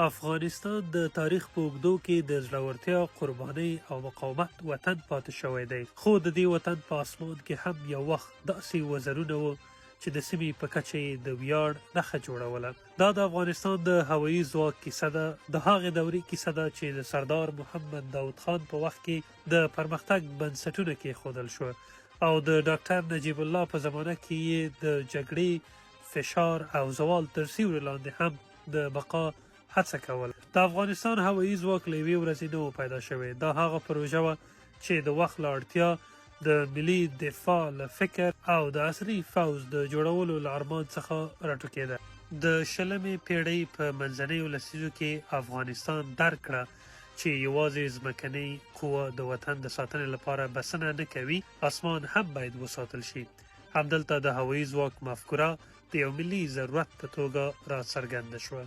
افغانستان د تاریخ په اوږدو کې د زړورتیا، قربانۍ او مقاومت وطن پاتې شوی دی، خو د دې وطن په اسمان کې هم یو وخت داسې وزرونه وو چې د سیمې په کچه یې د ویاړ نښه جوړوله. دا د افغانستان د هوایي ځواک کیسه ده، د هغې دورې کیسه ده چې د سردار محمد داود خان په وخت کې د پرمختګ بنسټونه کېښودل شوه او د ډاکټر نجیب الله په زمانه کې یې د جګړې، فشار او زوال تر سیوري لاندې هم د بقا هڅه کول. د افغانستان هوایي ځواک له یوې ورځې نه و پیدا شوی. دا هغه پروژه وه چې د وخت له اړتیا د ملي دفاع له فکر او د عصري فوز د جوړولو له ارمان څخه راټوکېده. د 20مې پیړۍ په منځنیو لسیزو کې افغانستان درک کړه چې یوازې ځمکنۍ قوه د وطن د ساتنې لپاره بسنه نه کوي، اسمان هم باید وساتل شي. همدلته د هوایي ځواک مفکوره د یو ملي ضرورت په توګه راڅرګنده شوه.